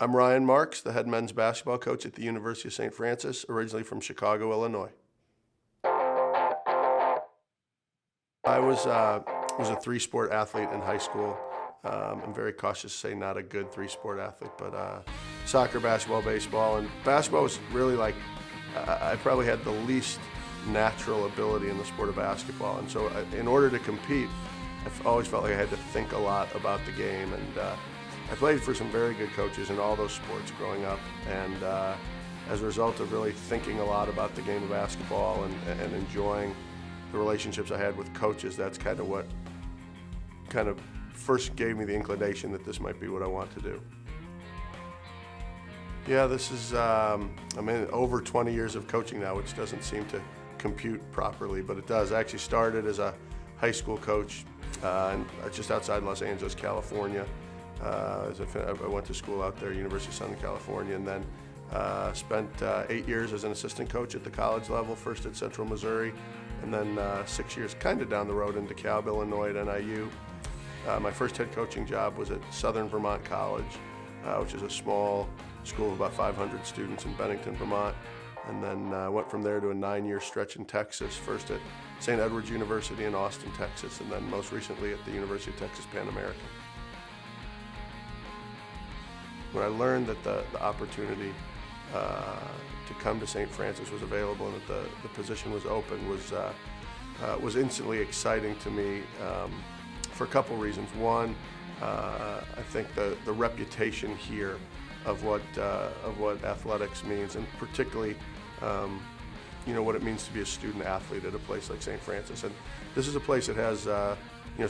I'm Ryan Marks, the head men's basketball coach at the University of St. Francis, originally from Chicago, Illinois. I was a three-sport athlete in high school. I'm very cautious to say not a good three-sport athlete, but soccer, basketball, baseball, and basketball was really like, I probably had the least natural ability in the sport of basketball, and so in order to compete, I've always felt like I had to think a lot about the game, and I played for some very good coaches in all those sports growing up, and as a result of really thinking a lot about the game of basketball and enjoying the relationships I had with coaches, that's kind of what kind of first gave me the inclination that this might be what I want to do. Yeah, this is, I mean, over 20 years of coaching now, which doesn't seem to compute properly, but it does. I actually started as a high school coach just outside Los Angeles, California. I went to school out there, University of Southern California, and then spent 8 years as an assistant coach at the college level, first at Central Missouri, and then 6 years kind of down the road in DeKalb, Illinois at NIU. My first head coaching job was at Southern Vermont College, which is a small school of about 500 students in Bennington, Vermont, and then went from there to a 9-year stretch in Texas, first at St. Edward's University in Austin, Texas, and then most recently at the University of Texas Pan American. When I learned that the opportunity to come to St. Francis was available and that the position was open was instantly exciting to me for a couple reasons. One, I think the reputation here of what athletics means, and particularly what it means to be a student athlete at a place like St. Francis. And this is a place that has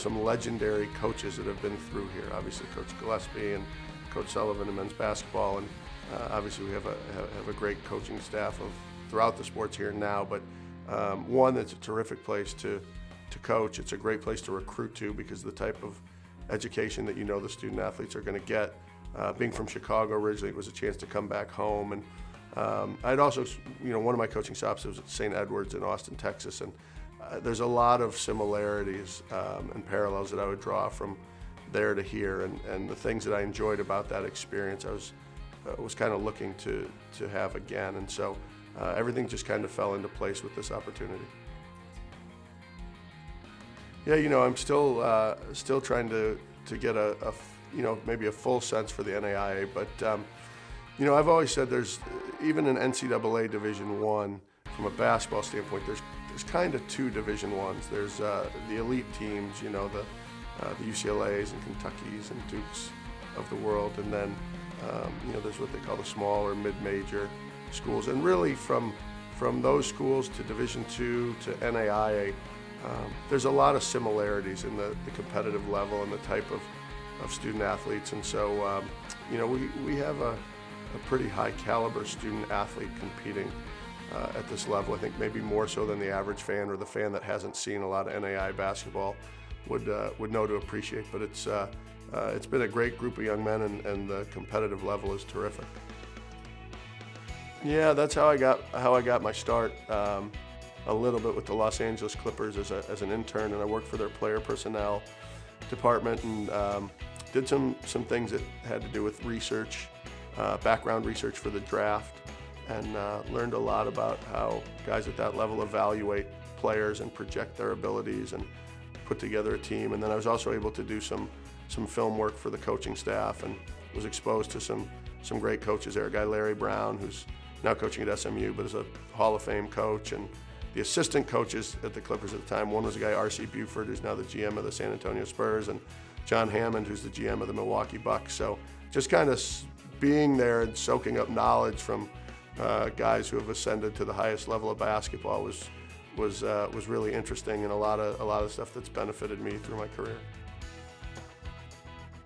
some legendary coaches that have been through here. Obviously, Coach Gillespie and Coach Sullivan in men's basketball, and obviously we have a great coaching staff throughout the sports here now. But one, it's a terrific place to coach. It's a great place to recruit to because of the type of education that the student athletes are going to get. Being from Chicago originally, it was a chance to come back home, and I'd also, one of my coaching stops was at St. Edward's in Austin, Texas, and there's a lot of similarities and parallels that I would draw from there to here, and the things that I enjoyed about that experience I was kind of looking to have again, and so everything just kind of fell into place with this opportunity. Yeah, I'm still trying to get maybe a full sense for the NAIA, but I've always said there's, even in NCAA Division I, from a basketball standpoint, there's kind of two Division Is. There's the elite teams, the UCLAs and Kentuckys and Dukes of the world, and then there's what they call the small or mid-major schools. And really from those schools to Division II to NAIA, there's a lot of similarities in the competitive level and the type of student athletes. And so we have a pretty high caliber student athlete competing at this level. I think maybe more so than the average fan or the fan that hasn't seen a lot of NAIA basketball would know to appreciate, but it's been a great group of young men, and the competitive level is terrific. Yeah, that's how I got my start. A little bit with the Los Angeles Clippers as an intern, and I worked for their player personnel department and did some things that had to do with research, background research for the draft, and learned a lot about how guys at that level evaluate players and project their abilities and put together a team. And then I was also able to do some film work for the coaching staff, and was exposed to some great coaches there. A guy, Larry Brown, who's now coaching at SMU, but is a Hall of Fame coach. And the assistant coaches at the Clippers at the time, one was a guy, R.C. Buford, who's now the GM of the San Antonio Spurs, and John Hammond, who's the GM of the Milwaukee Bucks. So just kind of being there and soaking up knowledge from guys who have ascended to the highest level of basketball was really interesting, and a lot of stuff that's benefited me through my career.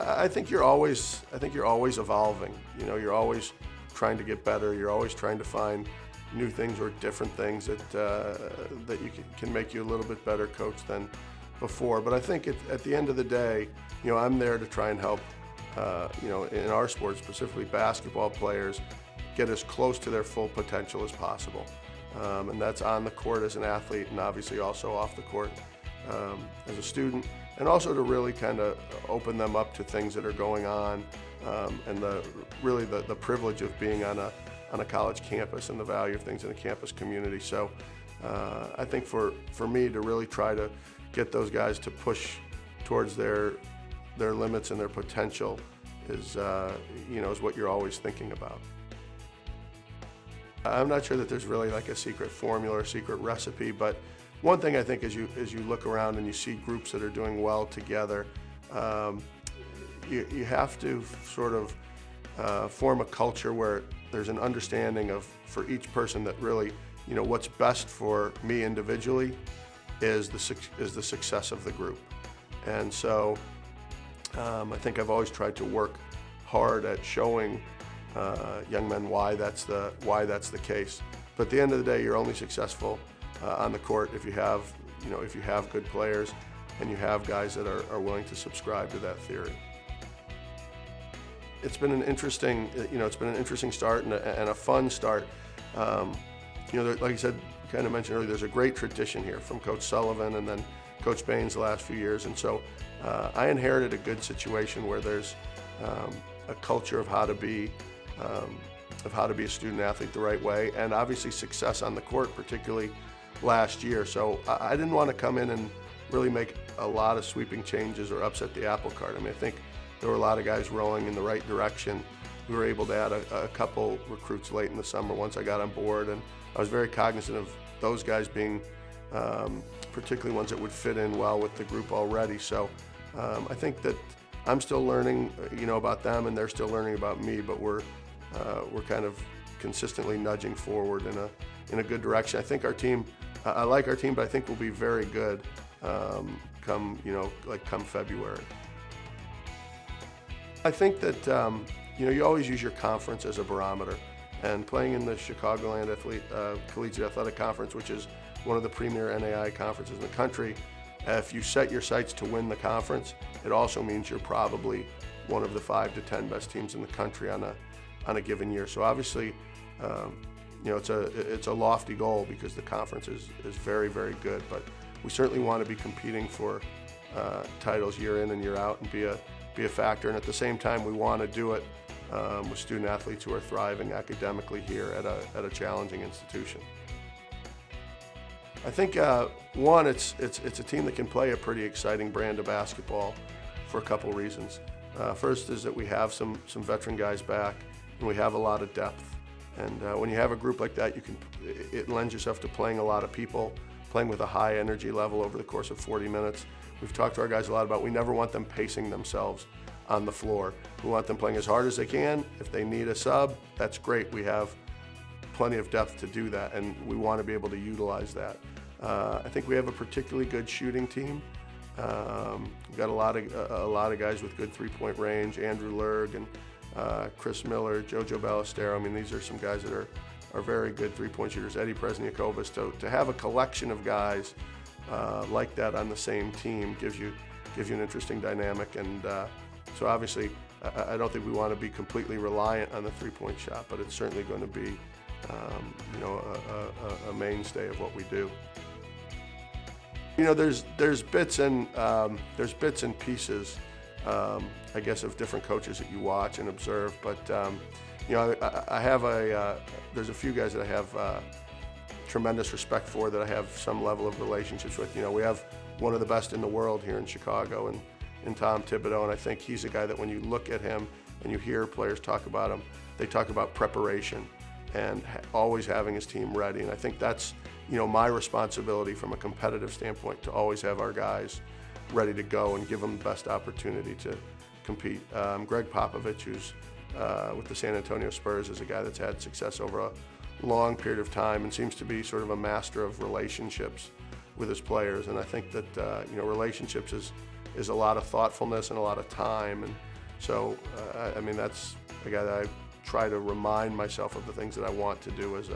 I think you're always evolving. You're always trying to get better. You're always trying to find new things or different things that you can make you a little bit better coach than before. But I think at the end of the day, I'm there to try and help, in our sport, specifically basketball players, get as close to their full potential as possible. And that's on the court as an athlete, and obviously also off the court as a student, and also to really kind of open them up to things that are going on and really the privilege of being on a college campus and the value of things in a campus community. So I think for me to really try to get those guys to push towards their limits and their potential is what you're always thinking about. I'm not sure that there's really like a secret formula or secret recipe, but one thing I think as you look around and you see groups that are doing well together, you have to sort of form a culture where there's an understanding of, for each person, that really, what's best for me individually is the success of the group. And so I think I've always tried to work hard at showing young men why that's the case. But at the end of the day, you're only successful on the court if you have good players and you have guys that are willing to subscribe to that theory. It's been an interesting start and a fun start. Like I said, kind of mentioned earlier, there's a great tradition here from Coach Sullivan and then Coach Baines the last few years, and so I inherited a good situation where there's a culture of how to be a student athlete the right way, and obviously success on the court, particularly last year. So I didn't want to come in and really make a lot of sweeping changes or upset the apple cart. I mean, I think there were a lot of guys rolling in the right direction. We were able to add a couple recruits late in the summer once I got on board, and I was very cognizant of those guys being particularly ones that would fit in well with the group already. So I think that I'm still learning, about them, and they're still learning about me, but we're kind of consistently nudging forward in a good direction. I think our team, I like our team, but I think we'll be very good come February. I think that you always use your conference as a barometer, and playing in the Chicagoland Collegiate Athletic Conference, which is one of the premier NAI conferences in the country, if you set your sights to win the conference, it also means you're probably one of the 5 to 10 best teams in the country on a given year. So obviously, it's a lofty goal because the conference is very, very good, but we certainly want to be competing for titles year in and year out and be a factor. And at the same time, we want to do it with student athletes who are thriving academically here at a challenging institution. I think one, it's a team that can play a pretty exciting brand of basketball for a couple reasons. First is that we have some veteran guys back, and we have a lot of depth. And when you have a group like that, it lends yourself to playing a lot of people, playing with a high energy level over the course of 40 minutes. We've talked to our guys a lot about we never want them pacing themselves on the floor. We want them playing as hard as they can. If they need a sub, that's great. We have plenty of depth to do that, and we want to be able to utilize that. I think we have a particularly good shooting team. We've got a lot of guys with good three-point range. Andrew Lerg and Chris Miller, Jojo Ballestero. I mean, these are some guys that are very good three-point shooters. Eddie Presniakovas. To have a collection of guys like that on the same team gives you an interesting dynamic. And so obviously, I don't think we want to be completely reliant on the three-point shot, but it's certainly going to be a mainstay of what we do. There's bits and pieces, I guess, of different coaches that you watch and observe. But I have there's a few guys that I have tremendous respect for, that I have some level of relationships with. We have one of the best in the world here in Chicago, and in Tom Thibodeau, and I think he's a guy that when you look at him and you hear players talk about him, they talk about preparation and always having his team ready. And I think that's my responsibility from a competitive standpoint, to always have our guys ready to go and give them the best opportunity to compete. Greg Popovich, who's with the San Antonio Spurs, is a guy that's had success over a long period of time and seems to be sort of a master of relationships with his players. And I think that relationships is a lot of thoughtfulness and a lot of time. And so I mean, that's a guy that I try to remind myself of the things that I want to do as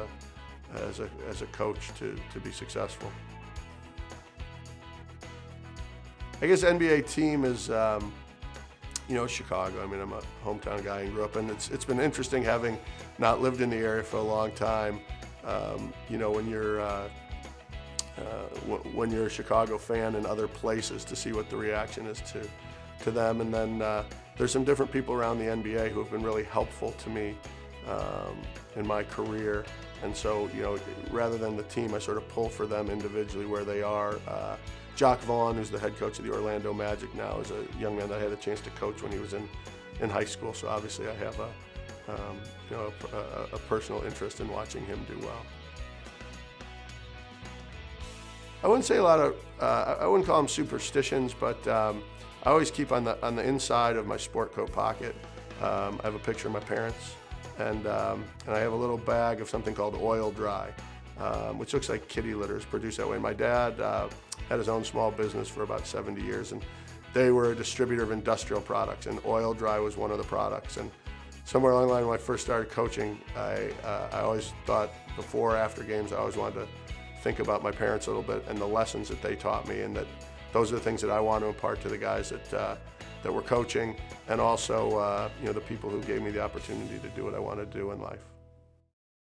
a coach to be successful. I guess NBA team is Chicago. I mean, I'm a hometown guy and grew up, and it's been interesting having not lived in the area for a long time. When you're a Chicago fan in other places, to see what the reaction is to them. And then there's some different people around the NBA who have been really helpful to me in my career. And so, rather than the team, I sort of pull for them individually where they are. Jock Vaughn, who's the head coach of the Orlando Magic now, is a young man that I had a chance to coach when he was in high school. So obviously I have a personal interest in watching him do well. I wouldn't say a lot of, I wouldn't call them superstitions, but I always keep on the inside of my sport coat pocket. I have a picture of my parents, and I have a little bag of something called Oil Dry, which looks like kitty litter. It's produced that way. My dad had his own small business for about 70 years, and they were a distributor of industrial products, and Oil Dry was one of the products. And somewhere along the line when I first started coaching, I always thought before or after games, I always wanted to think about my parents a little bit and the lessons that they taught me, and that those are the things that I want to impart to the guys that were coaching, and also the people who gave me the opportunity to do what I want to do in life.